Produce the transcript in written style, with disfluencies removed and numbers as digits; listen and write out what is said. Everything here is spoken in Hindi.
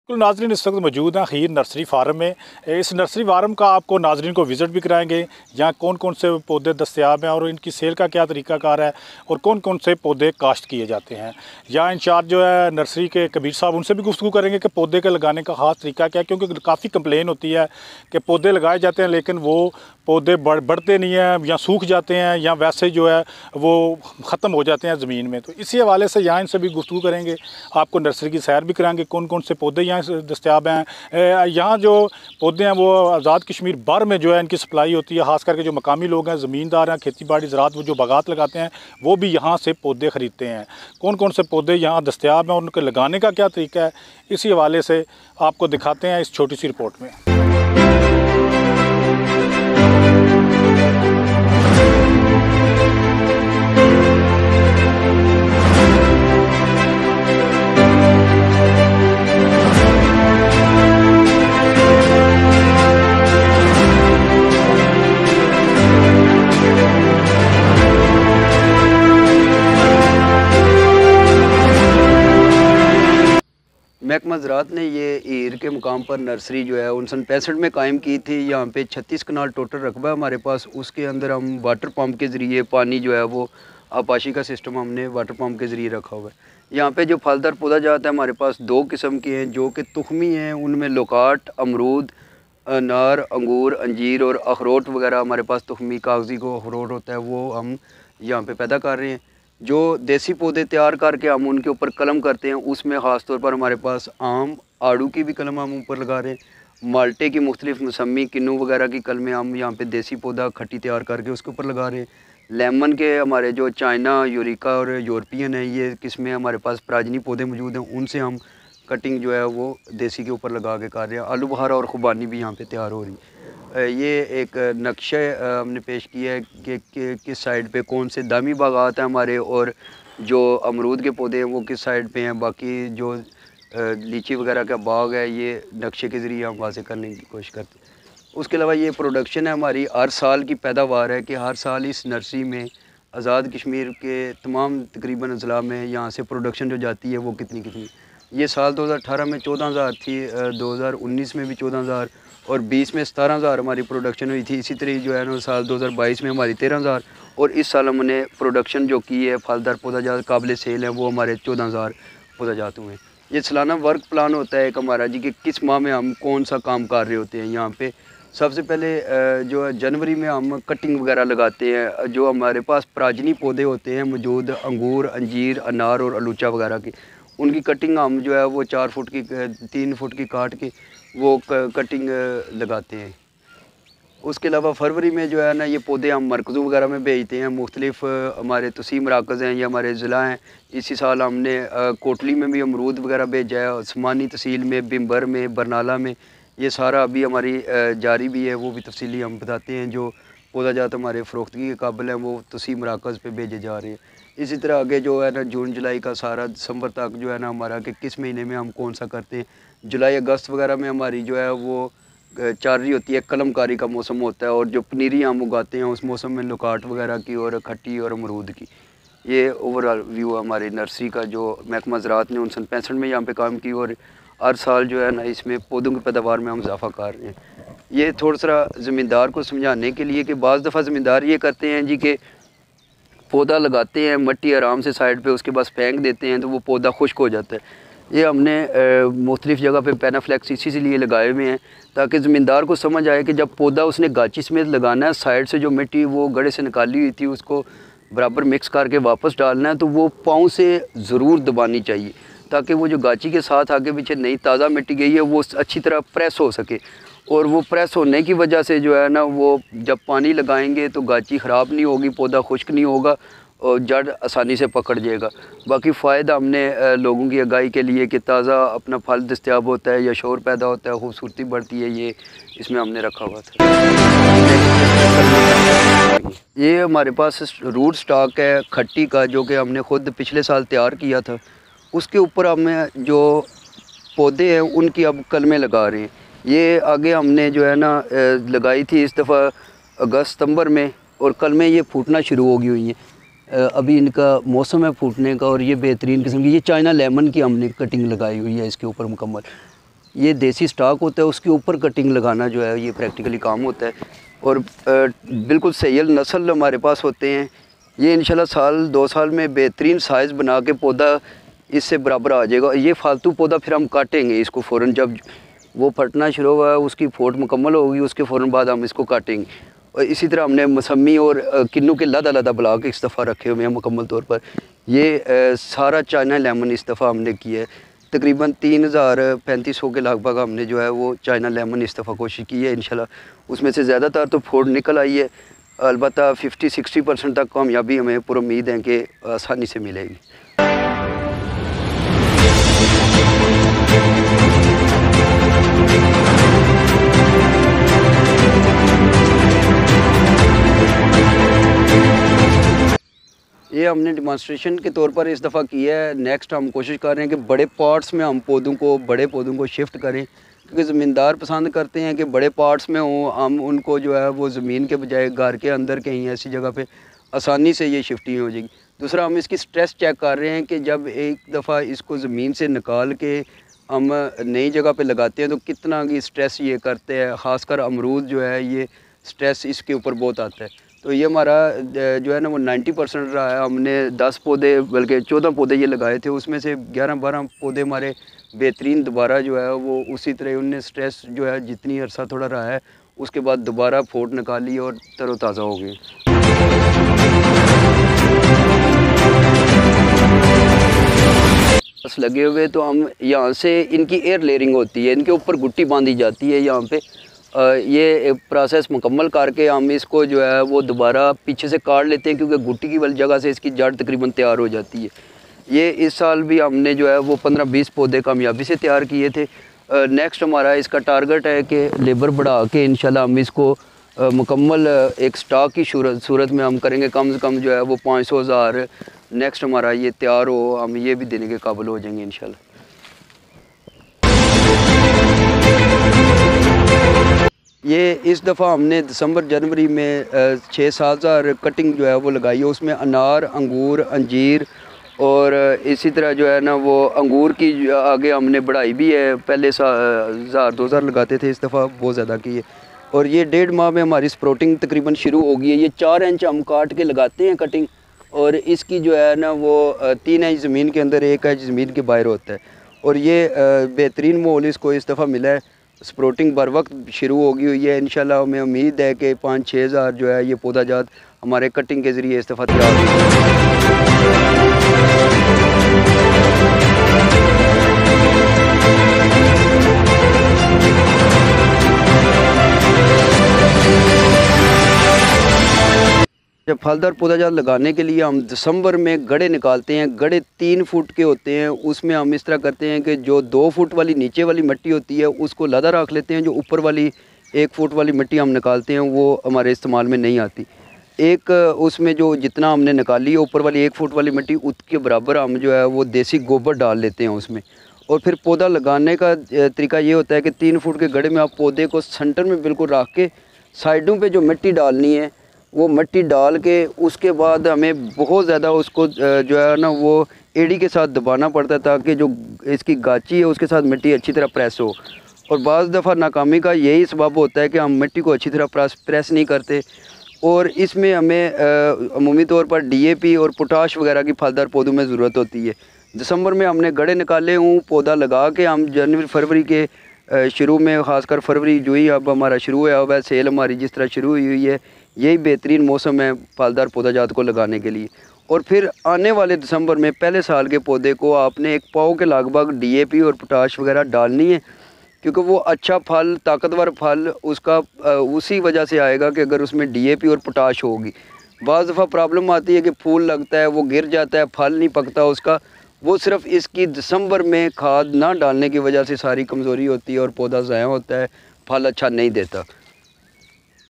बिल्कुल नाज़रीन, इस वक्त मौजूद हैं खीर नर्सरी फार्म में। इस नर्सरी फार्म का आपको नाज़रीन को विज़िट भी कराएंगे। यहाँ कौन कौन से पौधे दस्तयाब हैं और इनकी सेल का क्या तरीक़ाकार है और कौन कौन से पौधे काश्त किए जाते हैं। यहाँ इंचार्ज जो है नर्सरी के कबीर साहब, उनसे भी गुफ्तगू करेंगे कि पौधे के लगाने का ख़ास तरीका क्या है, क्योंकि काफ़ी कंप्लेन होती है कि पौधे लगाए जाते हैं लेकिन वो पौधे बढ़ते नहीं हैं, या सूख जाते हैं, या वैसे जो है वो ख़त्म हो जाते हैं ज़मीन में। तो इसी हवाले से यहाँ इनसे भी गुफ्तगू करेंगे, आपको नर्सरी की सैर भी कराएंगे, कौन कौन से पौधे यहाँ दस्तयाब हैं। यहाँ जो पौधे हैं वो आज़ाद कश्मीर भर में जो है इनकी सप्लाई होती है। ख़ास करके जो मकामी लोग हैं, ज़मींदार हैं, खेती बाड़ी ज़राअत, वो जो बागात लगाते हैं वो भी यहाँ से पौधे ख़रीदते हैं। कौन कौन से पौधे यहाँ दस्तयाब हैं और उनके लगाने का क्या तरीका है, इसी हवाले से आपको दिखाते हैं इस छोटी सी रिपोर्ट में। महकमा ज़राअत ने ये ईर के मुकाम पर नर्सरी जो है 1965 में कायम की थी। यहाँ पे 36 कनाल टोटल रकबा है हमारे पास। उसके अंदर हम वाटर पंप के ज़रिए पानी जो है वो आपाशी का सिस्टम हमने वाटर पंप के ज़रिए रखा हुआ है। यहाँ पे जो फलदार पौधा जाता है हमारे पास 2 किस्म के हैं जो कि तुखमी हैं। उनमें लोकाट, अमरूद, अनार, अंगूर, अंजीर और अखरोट वगैरह हमारे पास तुखमी कागज़ी को अखरोट होता है, वो हम यहाँ पे पैदा कर रहे हैं। जो देसी पौधे तैयार करके हम उनके ऊपर कलम करते हैं, उसमें ख़ास तौर पर हमारे पास आम, आड़ू की भी कलम हम ऊपर लगा रहे हैं। माल्टे की मुख्तलिफ मौसमी, किन्नू वगैरह की कलमें हम यहाँ पे देसी पौधा खट्टी तैयार करके उसके ऊपर लगा रहे हैं। लेमन के हमारे जो चाइना, यूरिका और यूरोपियन है, ये किस्में हमारे पास पराजनी पौधे मौजूद हैं, उनसे हम कटिंग जो है वो देसी के ऊपर लगा के कर रहे हैं। आलू बहारा और खुबानी भी यहाँ पर तैयार हो रही है। ये एक नक्शे हमने पेश किया है कि किस साइड पे कौन से दामी बागात हैं हमारे, और जो अमरूद के पौधे हैं वो किस साइड पे हैं। बाकी जो लीची वगैरह का बाग है, ये नक्शे के ज़रिए हम वाज़े करने की कोशिश करते हैं। उसके अलावा ये प्रोडक्शन है हमारी, हर साल की पैदावार है कि हर साल इस नर्सरी में आज़ाद कश्मीर के तमाम तकरीबन अज़ला में यहाँ से प्रोडक्शन जो जाती है वो कितनी। ये साल 2018 में 14,000 थी, 2019 में भी 14,000 और 20 में 17,000 हमारी प्रोडक्शन हुई थी। इसी तरह जो है ना साल 2022 में हमारी 13,000 और इस साल हमने प्रोडक्शन जो की है फलदार पौधा जात काबिल सेल है वो हमारे 14,000 पौधा जात हुए हैं। ये सालाना वर्क प्लान होता है एक हमारा जी कि किस माह में हम कौन सा काम कर रहे होते हैं। यहाँ पे सबसे पहले जो है जनवरी में हम कटिंग वगैरह लगाते हैं। जो हमारे पास पराजनी पौधे होते हैं मौजूद, अंगूर, अंजीर, अनार और अलूचा वगैरह की, उनकी कटिंग हम जो है वो 4 फुट की 3 फुट की काट के वो कटिंग लगाते हैं। उसके अलावा फरवरी में जो है ना ये पौधे हम मरकज़ों वगैरह में भेजते हैं। मुख्तलिफ हमारे तसीम मराकज़ हैं, ये हमारे ज़िला हैं। इसी साल हमने कोटली में भी अमरूद वगैरह भेजा है, उस्मानी तहसील में, बिम्बर में, बरनाला में, ये सारा अभी हमारी जारी भी है, वो भी तफसीली हम बताते हैं। जो पौधा जात हमारे फ़रोख्तगी के काबिल हैं वो तसीम मराकज़ पे भेजे जा रहे हैं। इसी तरह आगे जो है ना जून जुलाई का सारा दिसंबर तक जो है ना हमारा कि किस महीने में हम कौन सा करते हैं। जुलाई अगस्त वगैरह में हमारी जो है वो चार्री होती है, कलमकारी का मौसम होता है, और जो पनीरी हम उगाते हैं उस मौसम में लोकाट वगैरह की और खट्टी और अमरूद की। ये ओवरऑल व्यू हमारी नर्सरी का जो महकमा ज़राअत ने 1965 में यहाँ पे काम की, और हर साल जो है ना इसमें पौधों की पैदावार में हम इजाफ़ा कर रहे हैं। ये थोड़ा सा ज़मींदार को समझाने के लिए कि बाज़ दफ़ा ज़मींदार ये करते हैं जी कि पौधा लगाते हैं, मिट्टी आराम से साइड पे उसके बाद फेंक देते हैं तो वो पौधा खुश्क हो जाता है। ये हमने मुख्तलिफ़ जगह पे पैनाफ्लेक्स इसीलिए लगाए हुए हैं ताकि ज़मींदार को समझ आए कि जब पौधा उसने गाची समेत लगाना है, साइड से जो मिट्टी वो गड़े से निकाली हुई थी उसको बराबर मिक्स करके वापस डालना है, तो वो पाँव से ज़रूर दबानी चाहिए ताकि वो जो गाची के साथ आगे पीछे नई ताज़ा मिट्टी गई है वो अच्छी तरह प्रेस हो सके। और वो प्रेस होने की वजह से जो है ना वो जब पानी लगाएंगे तो गाची ख़राब नहीं होगी, पौधा खुश्क नहीं होगा और जड़ आसानी से पकड़ जाएगा। बाकी फ़ायदा हमने लोगों की आगाही के लिए कि ताज़ा अपना फल दस्तयाब होता है या शोर पैदा होता है, खूबसूरती बढ़ती है, ये इसमें हमने रखा हुआ था। ये हमारे पास रूट स्टॉक है खट्टी का जो कि हमने ख़ुद पिछले साल तैयार किया था। उसके ऊपर हमें जो पौधे हैं उनकी अब कलमें लगा रहे हैं। ये आगे हमने जो है ना लगाई थी इस दफ़ा अगस्त सितंबर में, और कलमें ये फूटना शुरू हो गई हुई हैं। अभी इनका मौसम है फूटने का, और ये बेहतरीन किस्म की ये चाइना लेमन की हमने कटिंग लगाई हुई है इसके ऊपर मुकम्मल। ये देसी स्टॉक होता है, उसके ऊपर कटिंग लगाना जो है ये प्रैक्टिकली काम होता है। और बिल्कुल सैयल नस्ल हमारे पास होते हैं। ये इंशाल्लाह साल 2 साल में बेहतरीन साइज़ बना के पौधा इससे बराबर आ जाएगा। ये फालतू पौधा फिर हम काटेंगे इसको फ़ौरन, जब वो फटना शुरू हुआ उसकी फोट मुकम्मल होगी उसके फ़ौरन बाद हम इसको काटेंगे। और इसी तरह हमने मौसमी और किन्नू के लदा बला के इस दफ़ा रखे हुए हैं मुकम्मल तौर पर। ये सारा चाइना लेमन इस दफ़ा हमने किया है। तकरीबन 3500 के लगभग हमने जो है वो चाइना लेमन इस दफ़ा कोशिश की है। इंशाल्लाह उसमें से ज़्यादातर तो फोट निकल आई है, अलबत्ता 50-60% तक कामयाबी हमें पूरी उम्मीद है कि आसानी से मिलेगी। ये हमने डिमॉन्स्ट्रेशन के तौर पर इस दफ़ा किया है। नेक्स्ट हम कोशिश कर रहे हैं कि बड़े पॉट्स में हम बड़े पौधों को शिफ्ट करें, क्योंकि ज़मींदार पसंद करते हैं कि बड़े पॉट्स में हों। हम उनको जो है वो ज़मीन के बजाय घर के अंदर कहीं ऐसी जगह पे आसानी से ये शिफ्टिंग हो जाएगी। दूसरा, हम इसकी स्ट्रेस चेक कर रहे हैं कि जब एक दफ़ा इसको ज़मीन से निकाल के हम नई जगह पे लगाते हैं तो कितना की स्ट्रेस ये करते हैं। ख़ासकर अमरूद जो है ये स्ट्रेस इसके ऊपर बहुत आता है। तो ये हमारा जो है ना वो 90% रहा है। हमने 10 पौधे बल्कि 14 पौधे ये लगाए थे, उसमें से 11-12 पौधे हमारे बेहतरीन दोबारा जो है वो उसी तरह उनने स्ट्रेस जो है जितनी अर्सा थोड़ा रहा है उसके बाद दोबारा फोट निकाली और तरोताज़ा हो गई। बस लगे हुए तो हम यहाँ से इनकी एयर लेयरिंग होती है, इनके ऊपर गुट्टी बांधी जाती है यहाँ पे। ये प्रोसेस मुकम्मल करके हम इसको जो है वो दोबारा पीछे से काट लेते हैं, क्योंकि गुट्टी की वाली जगह से इसकी जड़ तकरीबन तैयार हो जाती है। ये इस साल भी हमने जो है वो 15-20 पौधे कामयाबी से तैयार किए थे। नेक्स्ट हमारा इसका टारगेट है कि लेबर बढ़ा के इंशाल्लाह हम इसको मुकम्मल एक स्टॉक की सूरत में हम करेंगे। कम से कम जो है वो 500,000 नेक्स्ट हमारा ये तैयार हो, हम ये भी देने के काबिल हो जाएंगे इंशाल्लाह। ये इस दफ़ा हमने दिसंबर-जनवरी में 6-7 हज़ार कटिंग जो है वो लगाई है। उसमें अनार, अंगूर, अंजीर और इसी तरह जो है ना वो अंगूर की आगे हमने बढ़ाई भी है। पहले 1000-2000 लगाते थे, इस दफ़ा बहुत ज़्यादा की है। और ये 1.5 माह में हमारी स्प्रोटिंग तकरीबन शुरू हो गई है। ये 4 इंच हम काट के लगाते हैं कटिंग, और इसकी जो है ना वो 3 इंच ज़मीन के अंदर 1 इंच ज़मीन के बाहर होता है। और ये बेहतरीन मोल इसको इस दफ़ा मिला है। स्प्रोटिंग बर वक्त शुरू हो गई हुई है। इंशाल्लाह हमें उम्मीद है कि 5-6 हज़ार जो है ये पौधा जात हमारे कटिंग के ज़रिए इस दफ़ा तैयार हो। जब फलदार पौधाजात लगाने के लिए हम दिसंबर में गड़े निकालते हैं, गड़े 3 फुट के होते हैं। उसमें हम इस तरह करते हैं कि जो 2 फुट वाली नीचे वाली मिट्टी होती है उसको लदा रख लेते हैं, जो ऊपर वाली 1 फुट वाली मिट्टी हम निकालते हैं वो हमारे इस्तेमाल में नहीं आती। एक उसमें जो जितना हमने निकाली है ऊपर वाली 1 फुट वाली मिट्टी, उसके बराबर हम जो है वो देसी गोबर डाल लेते हैं उसमें। और फिर पौधा लगाने का तरीका ये होता है कि 3 फुट के गड़े में आप पौधे को सेंटर में बिल्कुल रख के साइडों पे जो मिट्टी डालनी है वो मिट्टी डाल के उसके बाद हमें बहुत ज़्यादा उसको जो है ना वो एड़ी के साथ दबाना पड़ता है, ताकि जो इसकी गाची है उसके साथ मिट्टी अच्छी तरह प्रेस हो। और बाज़ दफ़ा नाकामी का यही सबब होता है कि हम मिट्टी को अच्छी तरह प्रेस नहीं करते। और इसमें हमें अमूमी तौर पर DAP और पोटाश वगैरह की फलदार पौधों में ज़रूरत होती है। दिसंबर में हमने गड़े निकाले हूँ, पौधा लगा के हम जनवरी-फरवरी के शुरू में, ख़ासकर फरवरी जो ही अब हमारा शुरू हुआ है, सेल हमारी जिस तरह शुरू हुई है, यही बेहतरीन मौसम है फलदार पौधाजात को लगाने के लिए। और फिर आने वाले दिसंबर में पहले साल के पौधे को आपने 1 पाव के लगभग DAP और पोटाश वगैरह डालनी है, क्योंकि वो अच्छा फल, ताकतवर फल उसका उसी वजह से आएगा कि अगर उसमें DAP और पोटाश होगी। बाज़ दफ़ा प्रॉब्लम आती है कि फूल लगता है, वो गिर जाता है, फल नहीं पकता उसका। वो सिर्फ इसकी दिसंबर में खाद ना डालने की वजह से सारी कमज़ोरी होती है और पौधा ज़ाया होता है, फल अच्छा नहीं देता।